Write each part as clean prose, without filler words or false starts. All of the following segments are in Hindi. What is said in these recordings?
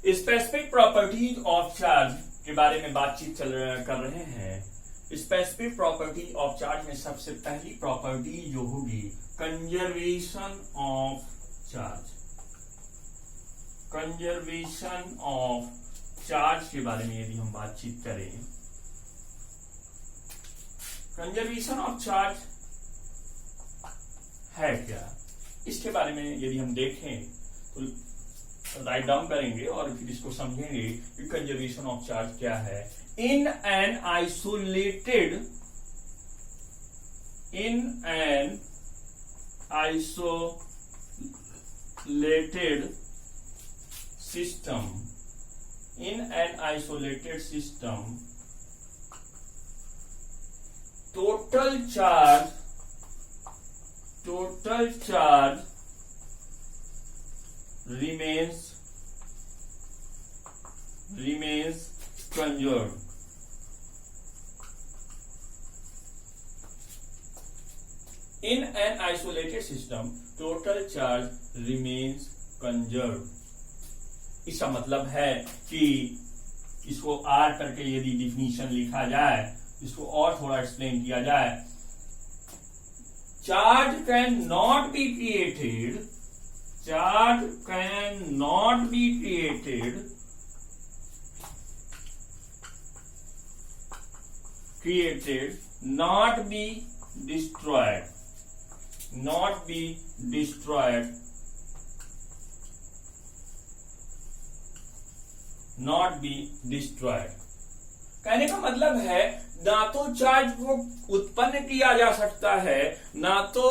स्पेसिफिक प्रॉपर्टीज ऑफ चार्ज के बारे में बातचीत कर रहे हैं। स्पेसिफिक प्रॉपर्टी ऑफ चार्ज में सबसे पहली प्रॉपर्टी जो होगी conservation of charge. Conservation of charge के बारे में यदि हम बातचीत करें, कंजर्वेशन ऑफ चार्ज है क्या, इसके बारे में यदि हम देखें तो राइट डाउन करेंगे और फिर इसको समझेंगे कि कंजर्वेशन ऑफ चार्ज क्या है। In an isolated system total charge remains conserved. In an isolated system, total charge remains conserved. इसका मतलब है कि इसको R करके यदि डिफिनीशन लिखा जाए, इसको और थोड़ा एक्सप्लेन किया जाए, charge can not be created not be destroyed कहने का मतलब है ना तो चार्ज को उत्पन्न किया जा सकता है, ना तो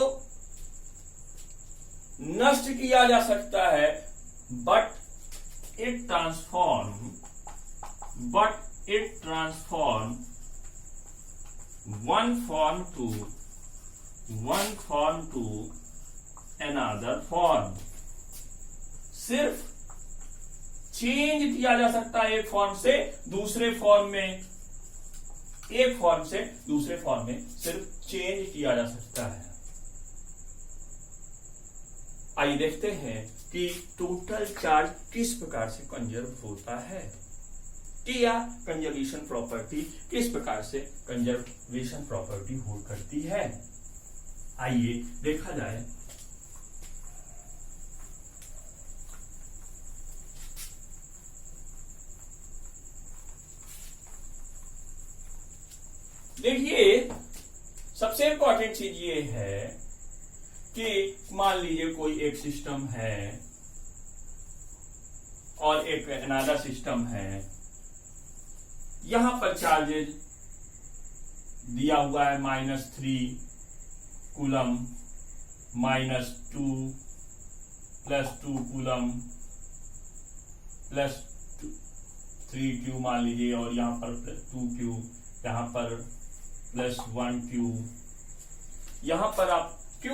नष्ट किया जा सकता है, but it transform one form to another form। सिर्फ चेंज किया जा सकता है एक फॉर्म से दूसरे फॉर्म में, एक फॉर्म से दूसरे फॉर्म में सिर्फ चेंज किया जा सकता है। आइए देखते हैं कि टोटल चार्ज किस प्रकार से कंजर्व होता है, कि या कंजर्वेशन प्रॉपर्टी किस प्रकार से कंजर्वेशन प्रॉपर्टी होल्ड करती है। आइए देखा जाए। देखिए, सबसे इंपॉर्टेंट चीज ये है कि मान लीजिए कोई एक सिस्टम है और एक अनदर सिस्टम है। यहां पर चार्जेज दिया हुआ है -3 कूलम, -2 +2 कूलम +3 Q मान लीजिए, और यहां पर +2 Q, यहां पर +1 Q। यहां पर आप Q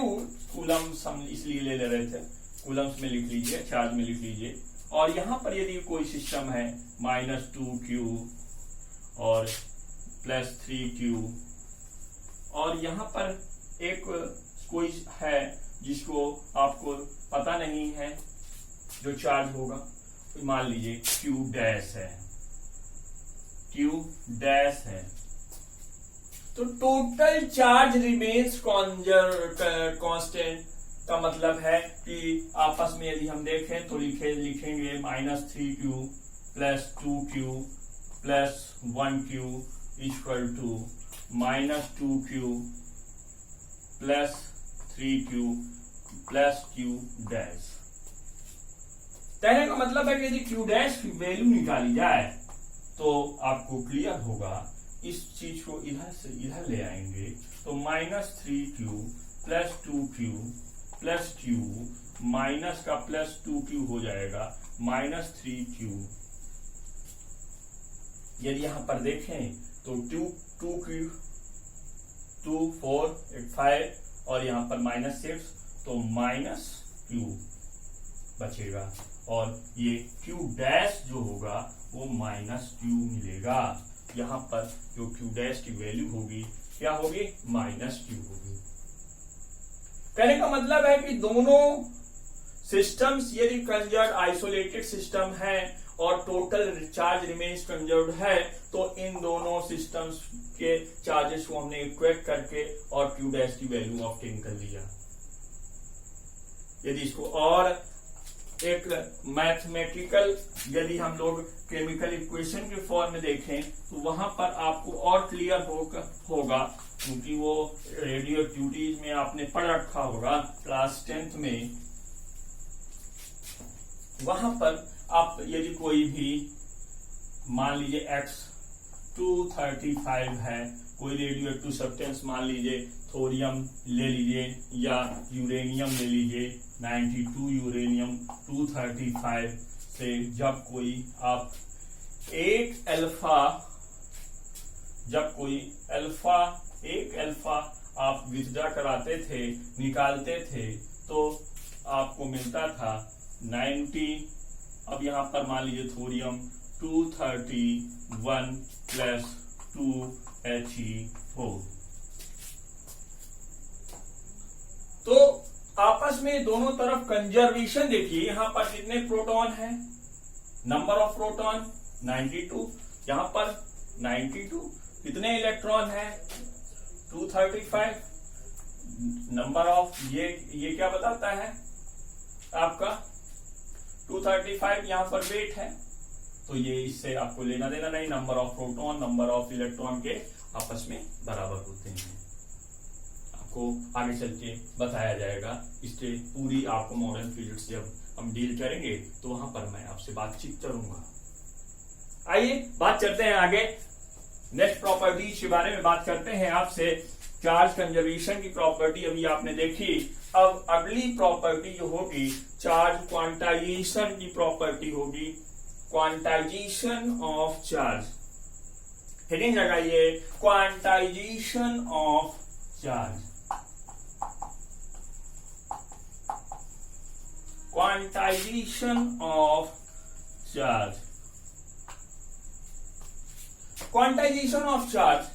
कूलम इसलिए ले रहे थे, कूलम्स में लिख लीजिए, चार्ज में लिख लीजिए। और यहां पर यदि कोई सिस्टम है -2 Q और +3 Q, और यहां पर एक कोई है जिसको आपको पता नहीं है जो चार्ज होगा, तो मान लीजिए Q डैश है। तो टोटल चार्ज रिमेन्स कांस्टेंट का मतलब है कि आपस में यदि हम देखें तो लिखेंगे -3Q +2 Q +1 Q equal to -2Q +3Q +Q dash. कहने का मतलब है कि यदि Q डैश की वैल्यू निकाली जाए तो आपको क्लियर होगा। इस चीज को इधर से इधर ले आएंगे तो -3Q +2Q +Q माइनस का +2Q हो जाएगा -3Q। यदि यहां पर देखें तो 2Q 2 4 8 5 और यहां पर -6, तो -Q बचेगा और ये Q डैश जो होगा वो -Q मिलेगा। यहां पर जो Q डैश की वैल्यू होगी क्या होगी, -Q होगी। कहने का मतलब है कि दोनों सिस्टम्स यदि कंजर्व आइसोलेटेड सिस्टम है और टोटल चार्ज रिमेन्स कंजर्व्ड है, तो इन दोनों सिस्टम्स के चार्जेस को हमने इक्वेट करके और Q डैश की वैल्यू ऑब्टेन कर लिया। यदि इसको और एक मैथमेटिकल यदि हम लोग केमिकल इक्वेशन के फॉर्म में देखें तो वहां पर आपको और क्लियर होगा, क्योंकि वो रेडियो एक्टिविटीज में आपने पढ़ रखा होगा क्लास 10th में। वहां पर आप यदि कोई भी मान लीजिए X235 है, कोई रेडियो एक्टिव सब्सटेंस मान लीजिए थोरियम ले लीजिए या यूरेनियम ले लीजिए, 92 यूरेनियम 235 से जब कोई आप एक अल्फा आप विथड्रॉ कराते थे, निकालते थे, तो आपको मिलता था 90। अब यहां पर मान लीजिए थोरियम 231 प्लस 2He4। तो आपस में दोनों तरफ कंजर्वेशन देखिए, यहां पर कितने प्रोटॉन है, नंबर ऑफ प्रोटॉन 92, यहां पर 92, कितने इलेक्ट्रॉन है 235, नंबर ऑफ ये क्या बताता है आपका 235, यहां पर वेट है, तो ये इससे आपको लेना देना नहीं, number of proton number of electron के आपस में बराबर होते हैं। आपको आगे चल के बताया जाएगा, इससे पूरी आपको मॉडर्न फिजिक्स जब हम डील करेंगे तो वहां पर मैं आपसे बातचीत करूंगा। आइए बात करते हैं आगे, नेक्स्ट प्रॉपर्टीज के बारे में बात करते हैं आपसे। चार्ज कंजर्वेशन की प्रॉपर्टी अभी आपने देखी, अब अगली प्रॉपर्टी जो होगी चार्ज क्वांटाइजेशन की प्रॉपर्टी होगी, क्वांटाइजेशन ऑफ चार्ज। हेडिंग लगाइए, quantization of charge. Quantization of charge. Quantization of charge.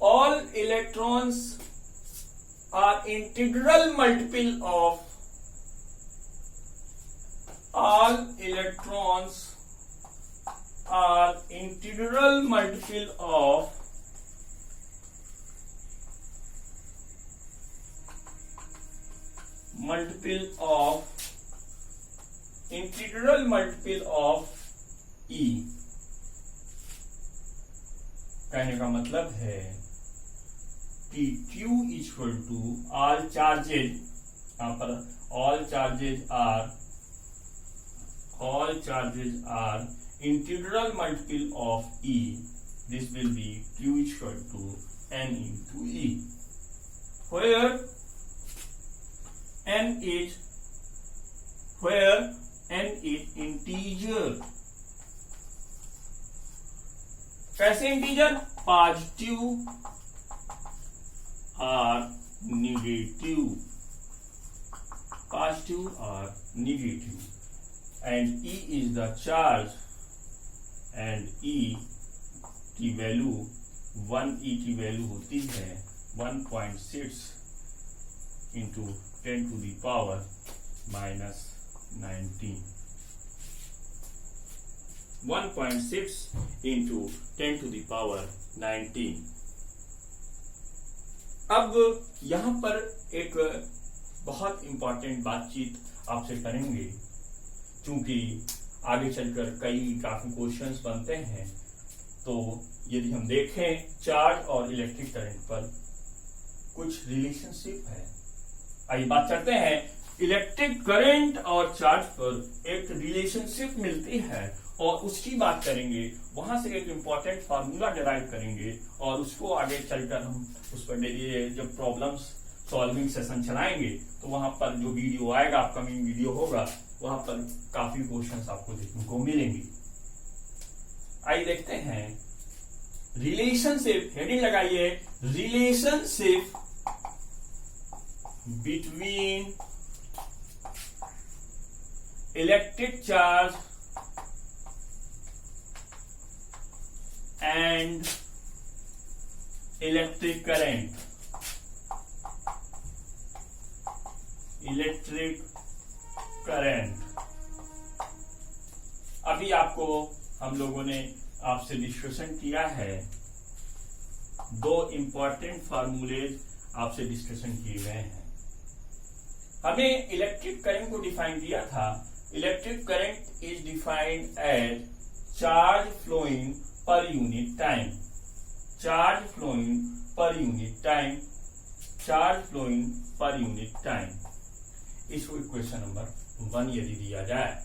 All electrons are integral multiple of. All electrons are integral multiple of integral multiple of E। कहने का मतलब है कि Q equal to all charges, यहां पर all charges are integral multiple of E. This will be Q equal to N into E, where N is integer। कैसे इंटीजर, पॉजिटिव और negative, and E is the charge, and E की वैल्यू 1E की वैल्यू होती है 1.6 into 10 to the power minus 19, 1.6 into 10 to the power 19। अब यहां पर एक बहुत इंपॉर्टेंट बातचीत आपसे करेंगे, क्योंकि आगे चलकर कई काफी क्वेश्चंस बनते हैं। तो यदि हम देखें चार्ज और इलेक्ट्रिक करंट पर कुछ रिलेशनशिप है, आइए बात करते हैं। इलेक्ट्रिक करंट और चार्ज पर एक रिलेशनशिप मिलती है और उसकी बात करेंगे, वहां से एक इंपॉर्टेंट फार्मूला डिराइव करेंगे और उसको आगे चलकर हम उस पर जब प्रॉब्लम्स सॉल्विंग सेशन चलाएंगे तो वहां पर जो वीडियो आएगा, अपकमिंग वीडियो होगा, वहां पर काफी क्वेश्चंस आपको देखने को मिलेंगे। आइए देखते हैं रिलेशनशिप, हेडिंग लगाइए, relationship between electric charge and electric current, electric current. अभी आपको हम लोगों ने आपसे डिस्कशन किया है, दो इंपॉर्टेंट फार्मूलेज आपसे डिस्कशन किए गए हैं। हमें इलेक्ट्रिक करंट को डिफाइन किया था। Electric current is defined as charge flowing per unit time. Charge flowing per unit time. Charge flowing per unit time. इसको इक्वेशन नंबर 1 यदि दिया जाए,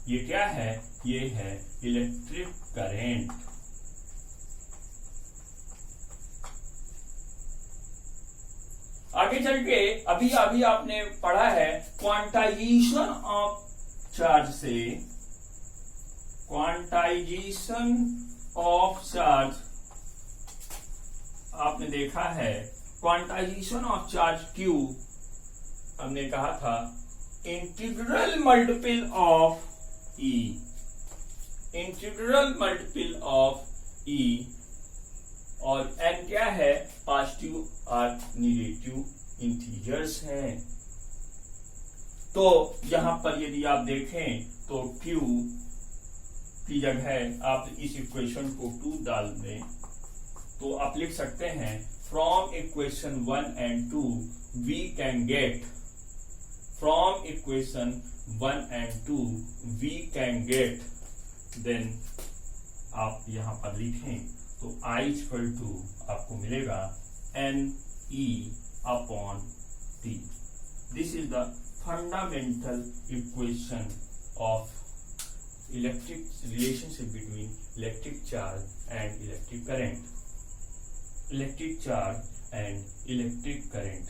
ये क्या है? ये है इलेक्ट्रिक करंट। आगे चल के अभी आपने पढ़ा है क्वांटाइजेशन ऑफ चार्ज से। क्वांटाइजेशन ऑफ चार्ज आपने देखा है, क्वांटाइजेशन ऑफ चार्ज Q हमने कहा था integral multiple of E। Integral multiple of E और n क्या है? पॉजिटिव और नेगेटिव इंटीजर्स हैं। तो यहां पर यदि आप देखें तो Q की जगह आप इस इक्वेशन को 2 डाल दें तो आप लिख सकते हैं from equation 1 and 2 we can get, from equation 1 and 2 we can get, then आप यहां पर लिखें तो I इक्वल टू आपको मिलेगा NE upon T। This is the fundamental equation of electric relationship between electric charge and electric current. Electric charge and electric current,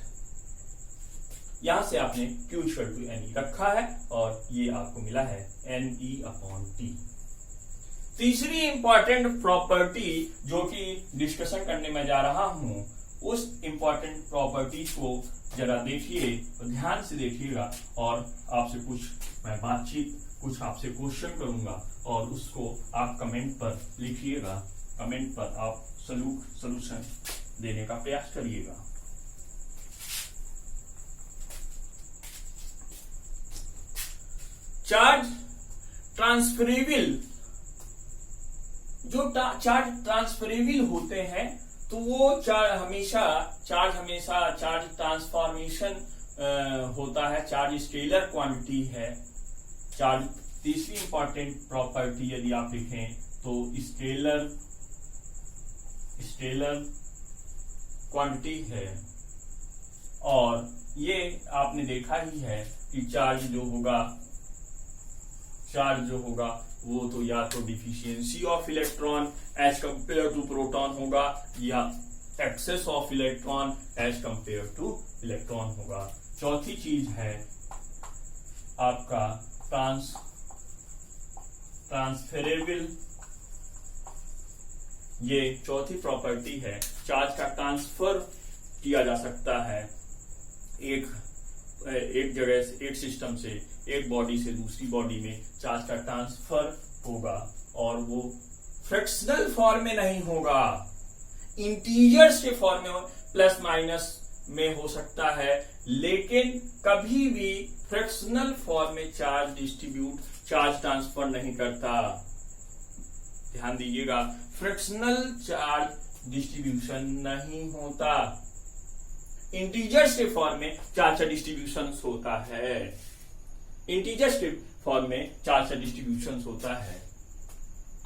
यहां से आपने Q इक्वल टू NE रखा है और ये आपको मिला है NE अपॉन T। तीसरी इंपॉर्टेंट प्रॉपर्टी जो कि डिस्कशन करने में जा रहा हूं, उस इंपॉर्टेंट प्रॉपर्टी को जरा देखिए, ध्यान से देखिएगा और आपसे मैं बातचीत कुछ आपसे क्वेश्चन करूंगा और उसको आप कमेंट पर लिखिएगा। कमेंट पर आप सॉल्यूशन देने का प्रयास करिएगा। चार्ज ट्रांसफरेबल, जो चार्ज ट्रांसफरेबल होते हैं तो वो चार्ज हमेशा चार्ज ट्रांसफॉर्मेशन होता है। चार्ज स्केलर क्वांटिटी है। चार्ज तीसरी इंपॉर्टेंट प्रॉपर्टी यदि आप लिखें तो स्केलर क्वांटिटी है। और ये आपने देखा ही है कि चार्ज जो होगा वो तो या तो deficiency of electron as compare to proton होगा या excess of electron as compare to electron होगा। चौथी चीज है आपका ट्रांसफरेबल। ये चौथी प्रॉपर्टी है, चार्ज का ट्रांसफर किया जा सकता है एक जगह से, एक सिस्टम से, एक बॉडी से दूसरी बॉडी में चार्ज का ट्रांसफर होगा और वो फ्रैक्शनल फॉर्म में नहीं होगा, इंटीजर्स के फॉर्म में प्लस माइनस में हो सकता है, लेकिन कभी भी फ्रैक्शनल फॉर्म में चार्ज ट्रांसफर नहीं करता। ध्यान दीजिएगा, फ्रैक्शनल चार्ज डिस्ट्रीब्यूशन नहीं होता, इंटीजर्स के फॉर्म में चार्ज का डिस्ट्रीब्यूशन होता है। इंटीजर्स के फॉर्म में चार्ज का डिस्ट्रीब्यूशन होता है।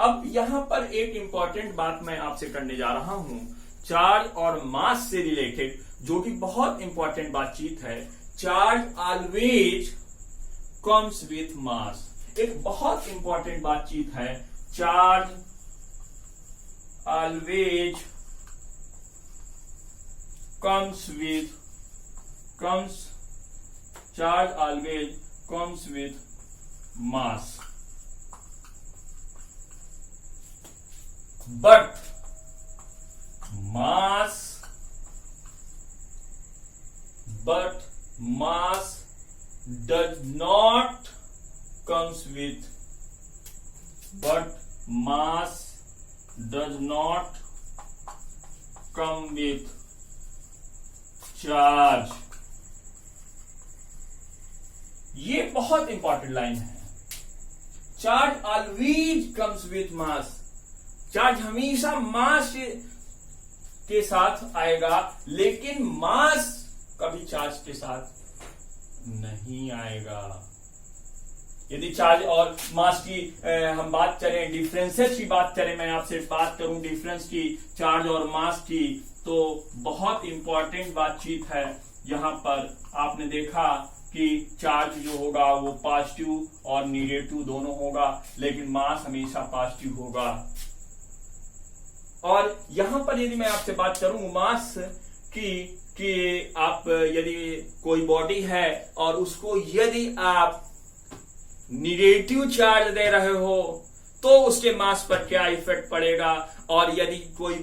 अब यहां पर एक इंपॉर्टेंट बात मैं आपसे करने जा रहा हूं, चार्ज और मास से रिलेटेड, जो कि बहुत इंपॉर्टेंट बातचीत है। Charge always comes with mass, एक बहुत इंपॉर्टेंट बातचीत है। Charge always charge always comes with mass, but mass does not comes with come with charge। ये बहुत इंपॉर्टेंट लाइन है। Charge always comes with mass. Charge हमेशा मास के साथ आएगा, लेकिन मास कभी चार्ज के साथ नहीं आएगा। यदि चार्ज और मास की हम बात करें, डिफरेंसेस की बात करें, मैं आपसे बात करूं डिफरेंस की, चार्ज और मास की, तो बहुत इंपॉर्टेंट बातचीत है। यहां पर आपने देखा कि चार्ज जो होगा वो पॉजिटिव और निगेटिव दोनों होगा, लेकिन मास हमेशा पॉजिटिव होगा। और यहां पर यदि मैं आपसे बात करूं मास की, कि आप यदि कोई बॉडी है और उसको यदि आप निगेटिव चार्ज दे रहे हो तो उसके मास पर क्या इफेक्ट पड़ेगा, और यदि कोई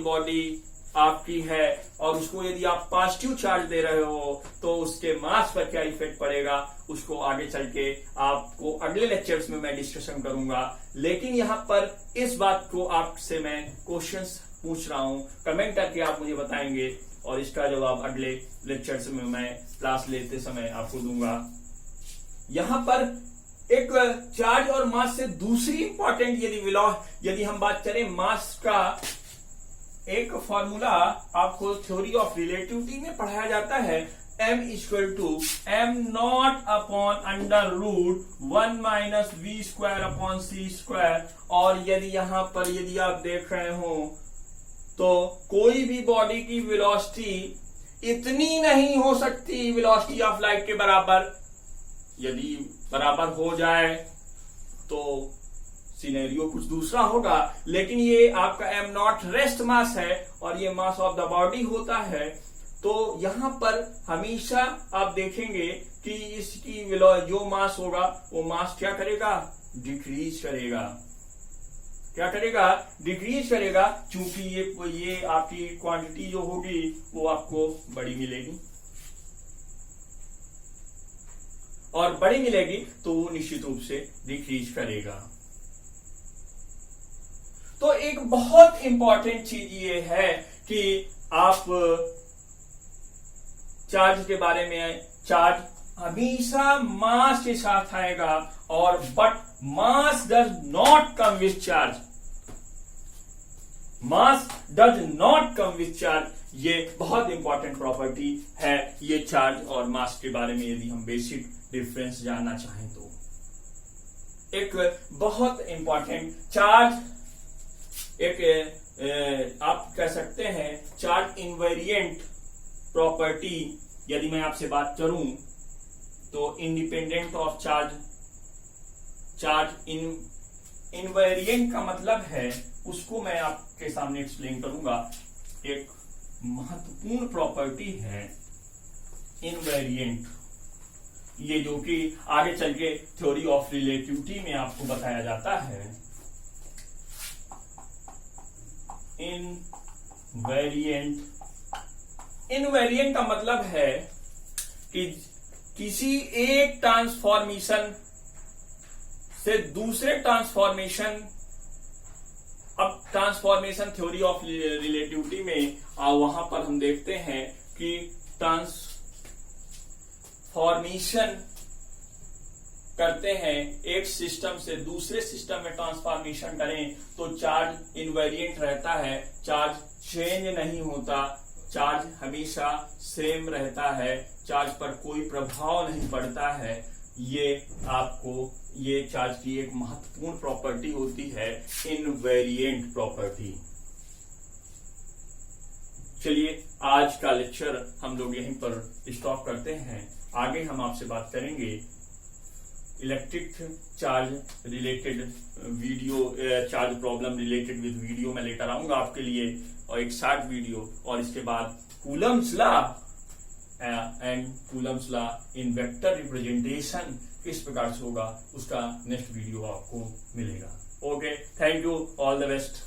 बॉडी आपकी है और उसको यदि आप पॉजिटिव चार्ज दे रहे हो तो उसके मास पर क्या इफेक्ट पड़ेगा, उसको आगे चल के आपको अगले लेक्चर्स में मैं डिस्कशन करूंगा। लेकिन यहां पर इस बात को आपसे मैं क्वेश्चंस पूछ रहा हूं, कमेंट करके आप मुझे बताएंगे और इसका जवाब अगले लेक्चर्स में मैं क्लास लेते समय आपको दूंगा। यहां पर एक चार्ज और मास से दूसरी इंपॉर्टेंट यदि हम बात करें मास का, एक फॉर्मूला आपको थ्योरी ऑफ रिलेटिविटी में पढ़ाया जाता है, m equal to m not upon under root 1 minus v square upon c square. और यहां पर यदि आप देख रहे हो तो कोई भी बॉडी की वेलोसिटी इतनी नहीं हो सकती वेलोसिटी ऑफ लाइट के बराबर। यदि बराबर हो जाए तो सिनेरियो कुछ दूसरा होगा, लेकिन ये आपका m नॉट रेस्ट मास है और ये मास ऑफ द बॉडी होता है। तो यहां पर हमेशा आप देखेंगे कि इसकी जो मास होगा वो मास क्या करेगा, डिक्रीज करेगा। क्या करेगा, डिक्रीज करेगा, क्योंकि ये आपकी क्वांटिटी जो होगी वो आपको बड़ी मिलेगी, और बड़ी मिलेगी तो वो निश्चित रूप से डिक्रीज करेगा। तो एक बहुत इंपॉर्टेंट चीज ये है कि आप चार्ज के बारे में, चार्ज हमेशा मास के साथ आएगा, और but mass does not come with charge. Mass does not come with charge, ये बहुत इंपॉर्टेंट प्रॉपर्टी है ये चार्ज और मास के बारे में, यदि हम बेसिक डिफरेंस जानना चाहें तो। एक बहुत इंपॉर्टेंट चार्ज, आप कह सकते हैं चार्ज इनवेरिएंट प्रॉपर्टी, यदि मैं आपसे बात करूं तो independent of charge, charge invariant का मतलब है, उसको मैं आपके सामने एक्सप्लेन करूंगा। एक महत्वपूर्ण प्रॉपर्टी है इनवेरिएंट, ये जो कि आगे चल के थ्योरी ऑफ रिलेटिविटी में आपको बताया जाता है। इनवेरिएंट का मतलब है कि किसी एक ट्रांसफॉर्मेशन से दूसरे ट्रांसफॉर्मेशन, अब ट्रांसफॉर्मेशन थ्योरी ऑफ रिलेटिविटी में वहां पर हम देखते हैं कि ट्रांसफॉर्मेशन करते हैं, एक सिस्टम से दूसरे सिस्टम में ट्रांसफॉर्मेशन करें तो चार्ज इनवेरिएंट रहता है, चार्ज चेंज नहीं होता, चार्ज हमेशा सेम रहता है, चार्ज पर कोई प्रभाव नहीं पड़ता है। ये चार्ज की एक महत्वपूर्ण प्रॉपर्टी होती है, इनवेरिएंट प्रॉपर्टी। चलिए आज का लेक्चर हम लोग यहीं पर स्टॉप करते हैं। आगे हम आपसे बात करेंगे electric charge related video, charge problem related with video मैं लेकर आऊंगा आपके लिए, और एक शॉर्ट वीडियो, और इसके बाद Coulomb's law and Coulomb's law in vector representation किस प्रकार से होगा, उसका नेक्स्ट वीडियो आपको मिलेगा। Okay, thank you, all the best.